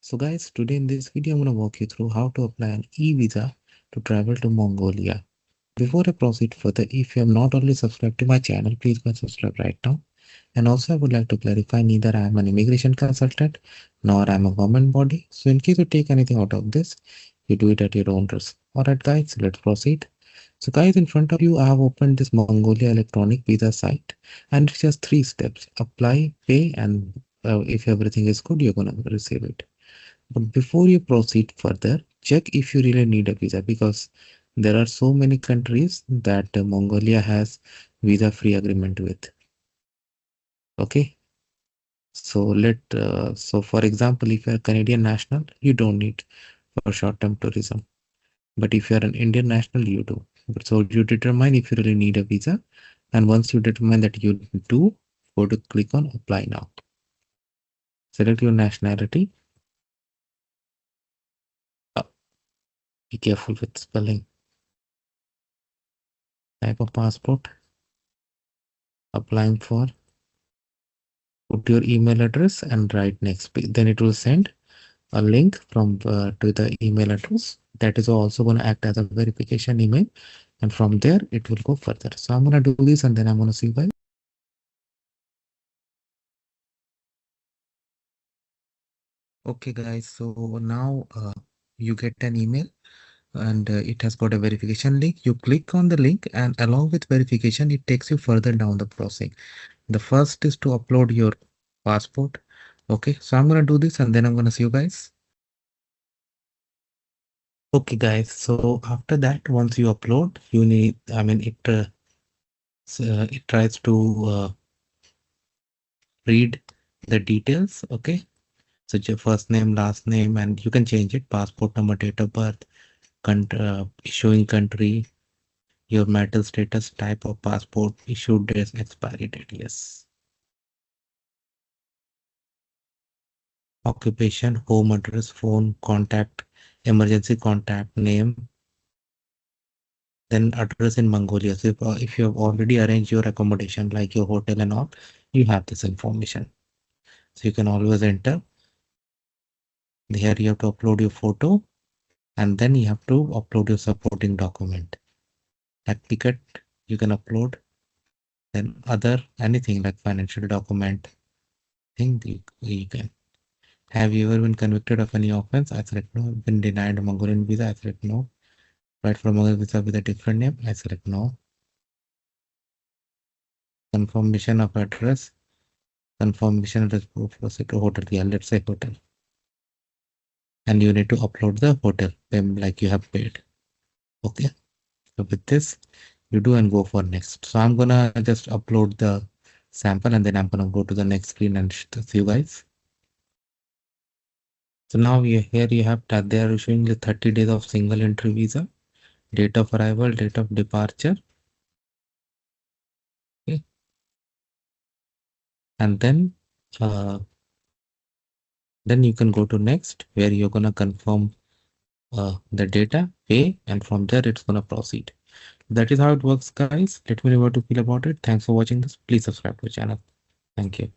So guys, today in this video, I'm going to walk you through how to apply an e-visa to travel to Mongolia. Before I proceed further, if you have not already subscribed to my channel, please go and subscribe right now. And also, I would like to clarify, neither I am an immigration consultant, nor I am a government body. So in case you take anything out of this, you do it at your own risk. Alright guys, let's proceed. So guys, in front of you, I have opened this Mongolia electronic visa site, and it's just 3 steps: apply, pay, and if everything is good, you're gonna receive it. But before you proceed further, check if you really need a visa, because there are so many countries that Mongolia has visa-free agreement with. Okay, so for example, if you're a Canadian national, you don't need for short-term tourism. But if you're an Indian national, you do. So you determine if you really need a visa, and once you determine that you do, go to click on apply now. Select your nationality. Uh, Be careful with spelling. Type of passport. Applying for. Put your email address and write next. Then it will send a link from to the email address. That is also going to act as a verification email, and from there it will go further. So I'm going to do this, and then I'm going to see why. Okay guys, so now you get an email, and it has got a verification link. You click on the link, and along with verification, it takes you further down the process. The first is to upload your passport. Okay, so I'm going to do this, and then I'm going to see you guys. Okay guys, so after that, once you upload, you need, it tries to read the details. Okay, so your first name, last name, and you can change it: passport number, date of birth, issuing country, your marital status, type of passport, issue date, expiry date. Yes. Occupation, home address, phone, contact, emergency contact, name, then address in Mongolia. So if you have already arranged your accommodation, like your hotel and all, you have this information. So you can always enter. Here you have to upload your photo, and then you have to upload your supporting document. Like ticket, you can upload. Then other, anything like financial document, thing you can. Have you ever been convicted of any offense? I select no. Been denied a Mongolian visa? I select no. Applied for a Mongolian visa with a different name? I select no. Confirmation of address. Confirmation address proof for to hotel. Yeah, let's say hotel. And you need to upload the hotel like you have paid. Okay. So with this, you do and go for next. So I'm gonna just upload the sample, and then I'm gonna go to the next screen and see you guys. So now here you have that they are showing the 30 days of single entry visa, date of arrival, date of departure. Okay. And then you can go to next, where you're gonna confirm the data, pay, and from there it's gonna proceed. That is how it works, guys. Let me know what you feel about it. Thanks for watching this. Please subscribe to the channel. Thank you.